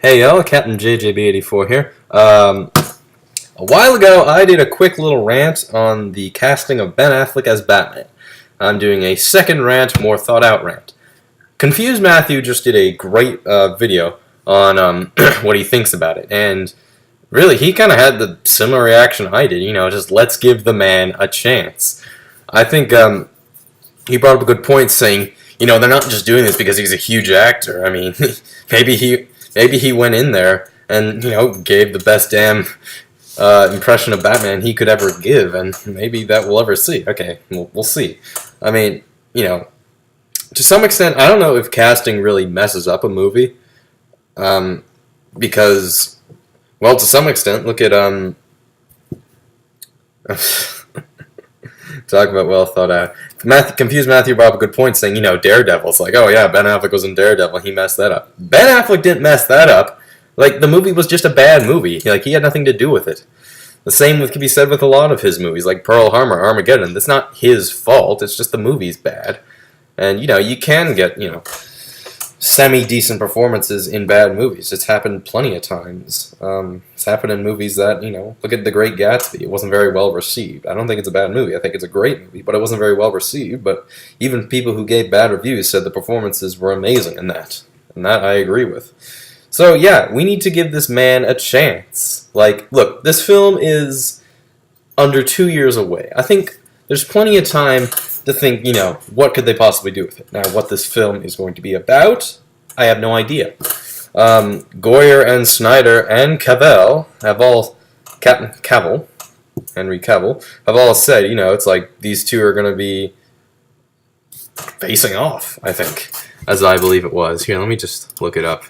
Hey y'all, Captain JJB84 here. A while ago, I did a quick little rant on the casting of Ben Affleck as Batman. I'm doing a second rant, more thought-out rant. Confused Matthew just did a great video on what he thinks about it, and really, he kind of had the similar reaction I did. Just let's give the man a chance. I think he brought up a good point, saying, they're not just doing this because he's a huge actor. I mean, maybe he went in there and, gave the best damn impression of Batman he could ever give, and maybe that we'll ever see. Okay, we'll see. I mean, to some extent, I don't know if casting really messes up a movie, because, well, to some extent, look at, talk about well thought out. Confused Matthew brought up a good point, saying, Daredevil. It's like, oh yeah, Ben Affleck was in Daredevil, he messed that up. Ben Affleck didn't mess that up. Like, the movie was just a bad movie. Like, he had nothing to do with it. The same can be said with a lot of his movies, like Pearl Harbor, Armageddon. That's not his fault, it's just the movie's bad. And, you can get, semi-decent performances in bad movies. It's happened plenty of times. It's happened in movies that, look at The Great Gatsby. It wasn't very well received. I don't think it's a bad movie. I think it's a great movie, but it wasn't very well received. But even people who gave bad reviews said the performances were amazing in that. And that I agree with. So, yeah, we need to give this man a chance. Like, look, this film is under 2 years away. I think there's plenty of time to think, what could they possibly do with it? Now, what this film is going to be about, I have no idea. Goyer and Snyder and Cavill have all, Henry Cavill, have all said, it's like these two are going to be facing off, I think, as I believe it was. Here, let me just look it up.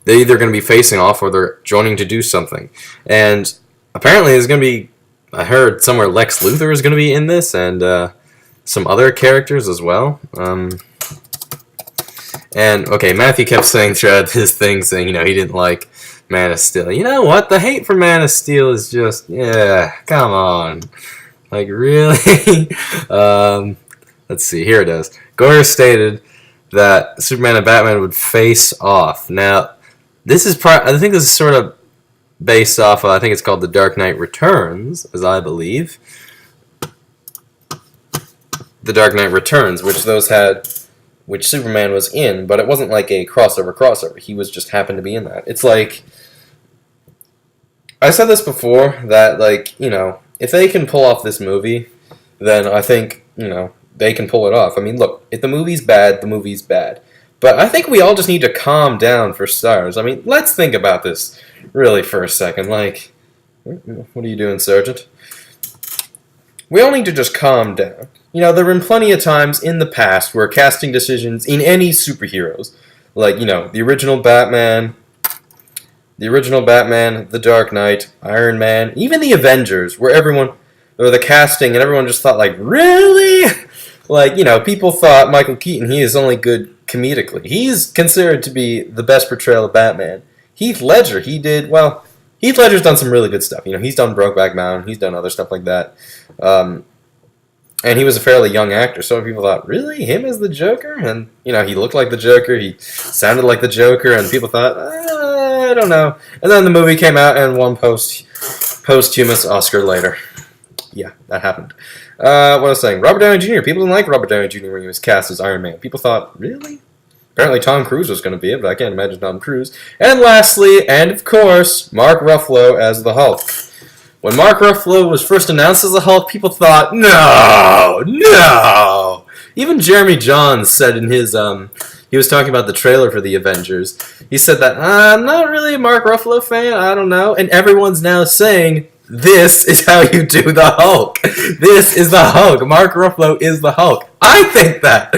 They're either going to be facing off or they're joining to do something. And apparently there's going to be, I heard somewhere Lex Luthor is going to be in this, and some other characters as well. And, okay, Matthew kept saying throughout his thing, saying, he didn't like Man of Steel. You know what? The hate for Man of Steel is just, yeah, come on. Like, really? Let's see, here it is. Goyer stated that Superman and Batman would face off. Now, this is I think this is sort of based off of, I think it's called The Dark Knight Returns, as I believe. The Dark Knight Returns, which Superman was in, but it wasn't like a crossover. He was just happened to be in that. It's like, I said this before, that, like, if they can pull off this movie, then I think, they can pull it off. I mean, look, if the movie's bad, the movie's bad. But I think we all just need to calm down for starters. I mean, let's think about this really for a second. Like, what are you doing, Sergeant? We all need to just calm down. There have been plenty of times in the past where casting decisions in any superheroes, like, the original Batman, The Dark Knight, Iron Man, even the Avengers, where the casting and everyone just thought, like, really? Like, people thought Michael Keaton, he is only good comedically. He's considered to be the best portrayal of Batman. Heath Ledger's done some really good stuff. He's done Brokeback Mountain, he's done other stuff like that. And he was a fairly young actor, so people thought, really? Him as the Joker? And, he looked like the Joker, he sounded like the Joker, and people thought, I don't know. And then the movie came out and won posthumous Oscar later. Yeah, that happened. What I was saying, Robert Downey Jr. People didn't like Robert Downey Jr. when he was cast as Iron Man. People thought, really? Apparently Tom Cruise was going to be it, but I can't imagine Tom Cruise. And lastly, and of course, Mark Ruffalo as the Hulk. When Mark Ruffalo was first announced as the Hulk, people thought, no! Even Jeremy Jahns said in his, he was talking about the trailer for the Avengers, he said that, I'm not really a Mark Ruffalo fan, I don't know, and everyone's now saying, this is how you do the Hulk. This is the Hulk. Mark Ruffalo is the Hulk. I think that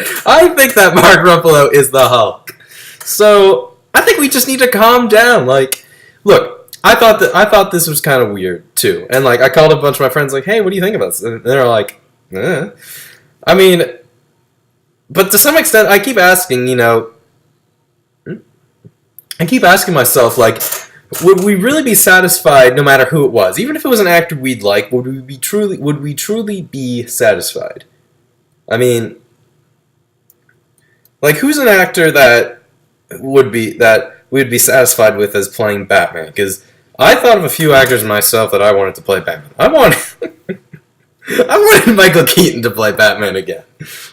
Mark Ruffalo is the Hulk. So, I think we just need to calm down. Like, look, I thought this was kind of weird too. And like, I called a bunch of my friends like, hey, what do you think about this? And they're like, eh. I mean, but to some extent, I keep asking, myself, like, would we really be satisfied no matter who it was? Even if it was an actor we'd like, would we truly be satisfied? I mean, like, who's an actor that would we would be satisfied with as playing Batman. Because I thought of a few actors myself that I wanted to play Batman. I wanted Michael Keaton to play Batman again.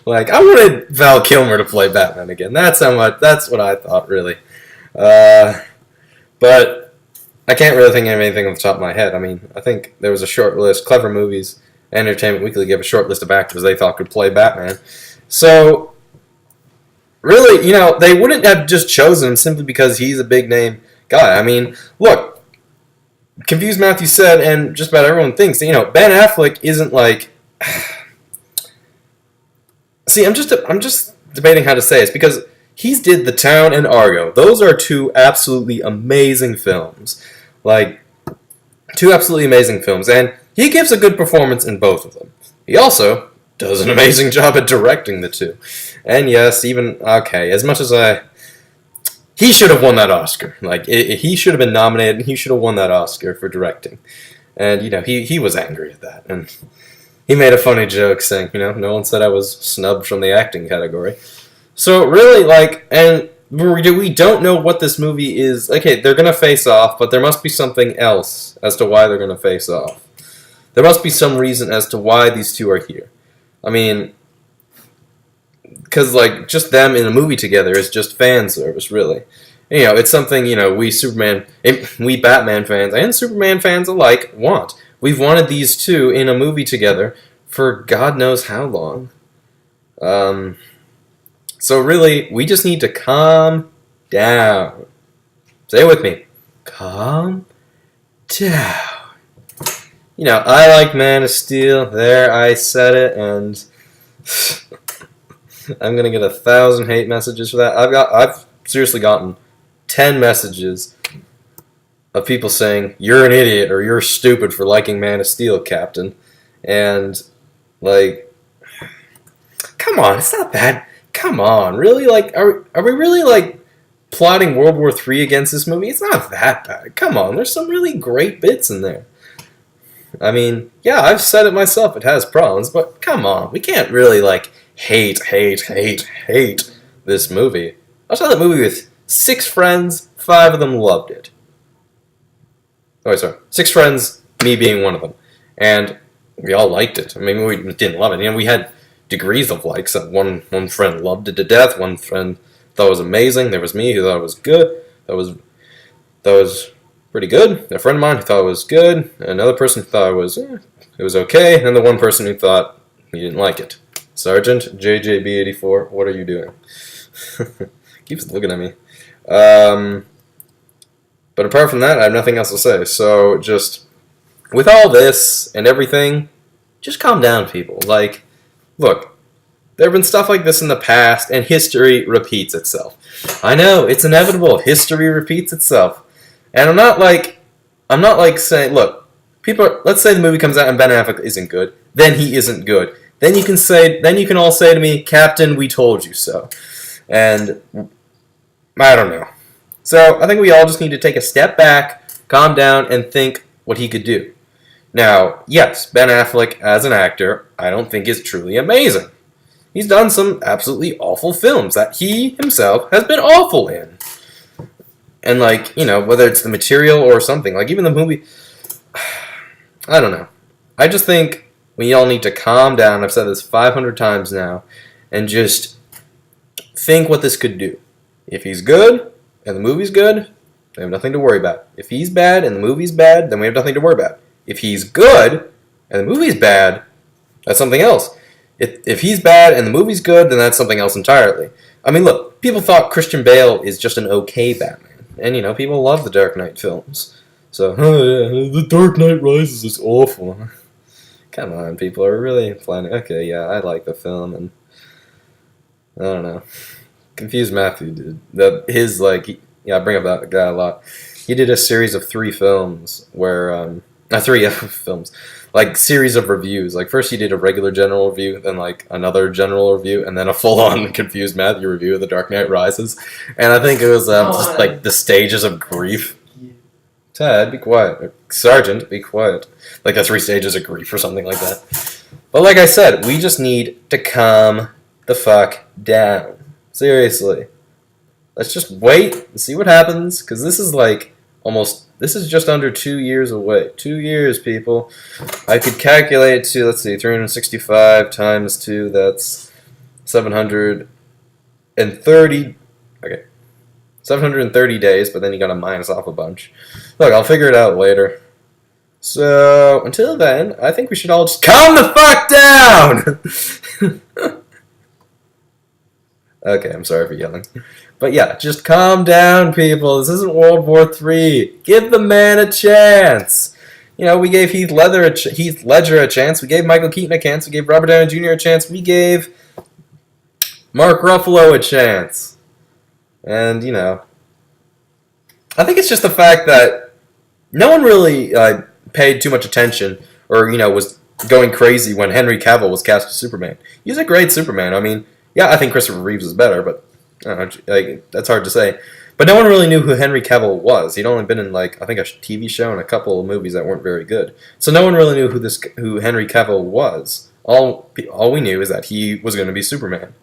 Like, I wanted Val Kilmer to play Batman again. That's what I thought, really. But I can't really think of anything off the top of my head. I mean, I think there was a short list. Clever Movies, Entertainment Weekly gave a short list of actors they thought could play Batman. So, really, they wouldn't have just chosen him simply because he's a big-name guy. I mean, look, Confused Matthew said, and just about everyone thinks, Ben Affleck isn't like... See, I'm just debating how to say this, because he's did The Town and Argo. Those are two absolutely amazing films. Like, two absolutely amazing films, and he gives a good performance in both of them. He also does an amazing job at directing the two. And yes, as much as he should have won that Oscar. Like, he should have been nominated, and he should have won that Oscar for directing. And, he was angry at that. And he made a funny joke saying, no one said I was snubbed from the acting category. So, really, and we don't know what this movie is. Okay, they're going to face off, but there must be something else as to why they're going to face off. There must be some reason as to why these two are here. I mean... Because, just them in a movie together is just fan service, really. It's something, we Batman fans and Superman fans alike want. We've wanted these two in a movie together for God knows how long. So, really, we just need to calm down. Say it with me. Calm down. I like Man of Steel. There, I said it, and... I'm gonna get 1,000 hate messages for that. I've seriously gotten 10 messages of people saying you're an idiot or you're stupid for liking Man of Steel, Captain. And come on, it's not bad. Come on, really? Are we really plotting World War III against this movie? It's not that bad. Come on, there's some really great bits in there. I mean, yeah, I've said it myself. It has problems, but come on, we can't really hate this movie. I saw that movie with 6 friends, 5 of them loved it. Oh, sorry. 6 friends, me being one of them. And we all liked it. I mean, we didn't love it. We had degrees of likes. One friend loved it to death. One friend thought it was amazing. There was me who thought it was good. That was pretty good. A friend of mine who thought it was good. Another person who thought it was okay. And the one person who thought he didn't like it. Sergeant JJB84, what are you doing? Keeps looking at me. But apart from that, I have nothing else to say. So just, with all this and everything, just calm down, people. Look, there have been stuff like this in the past, and history repeats itself. I know, it's inevitable. History repeats itself. And I'm not saying, look, let's say the movie comes out and Ben Affleck isn't good. Then he isn't good. Then you can all say to me, Captain, we told you so. And I don't know. So I think we all just need to take a step back, calm down, and think what he could do. Now, yes, Ben Affleck as an actor, I don't think is truly amazing. He's done some absolutely awful films that he himself has been awful in. And whether it's the material or something, even the movie, I don't know. I just think we all need to calm down. I've said this 500 times now, and just think what this could do. If he's good, and the movie's good, we have nothing to worry about. If he's bad, and the movie's bad, then we have nothing to worry about. If he's good, and the movie's bad, that's something else. If he's bad, and the movie's good, then that's something else entirely. I mean, look, people thought Christian Bale is just an okay Batman. And, people love the Dark Knight films. So, The Dark Knight Rises is awful. Come on, people are really planning. Okay, yeah, I like the film, and I don't know. Confused Matthew did. I bring up that guy a lot. He did a series of 3 films where, 3 films, series of reviews. First he did a regular general review, then another general review, and then a full-on Confused Matthew review of The Dark Knight Rises. And I think it was just the stages of grief. Tad, be quiet. Sergeant, be quiet. The 3 stages of grief or something like that. But like I said, we just need to calm the fuck down. Seriously. let's just wait and see what happens, because this is like this is just under 2 years away. 2 years, people. I could calculate to, let's see, 365 times 2, that's 730, okay, 730 days, but then you gotta minus off a bunch. Look, I'll figure it out later. So, until then, I think we should all just calm the fuck down! Okay, I'm sorry for yelling. But yeah, just calm down, people. This isn't World War III. Give the man a chance. You know, we gave Heath Ledger a chance. We gave Michael Keaton a chance. We gave Robert Downey Jr. a chance. We gave Mark Ruffalo a chance. And, you know, I think it's just the fact that no one really paid too much attention or, you know, was going crazy when Henry Cavill was cast as Superman. He's a great Superman. I mean, yeah, I think Christopher Reeves is better, but I don't know, like, that's hard to say. But no one really knew who Henry Cavill was. He'd only been in, like, I think a TV show and a couple of movies that weren't very good. So no one really knew who Henry Cavill was. All we knew is that he was going to be Superman.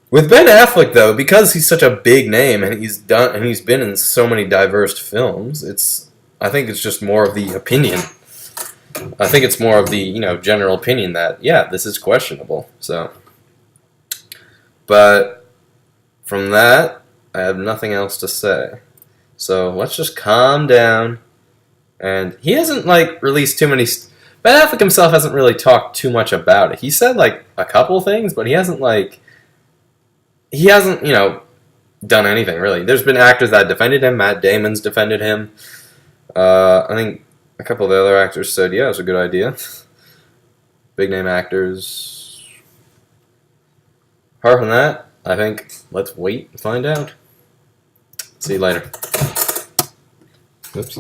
With Ben Affleck, though, because he's such a big name and he's been in so many diverse films, I think it's just more of the opinion. I think it's more of the, you know, general opinion that, yeah, this is questionable. So, but from that, I have nothing else to say. So let's just calm down. And he hasn't, like, released too many... Ben Affleck himself hasn't really talked too much about it. He said, like, a couple things, but he hasn't, you know, done anything, really. There's been actors that defended him. Matt Damon's defended him. I think a couple of the other actors said, yeah, it was a good idea. Big name actors. Apart from that, I think let's wait and find out. See you later. Oops.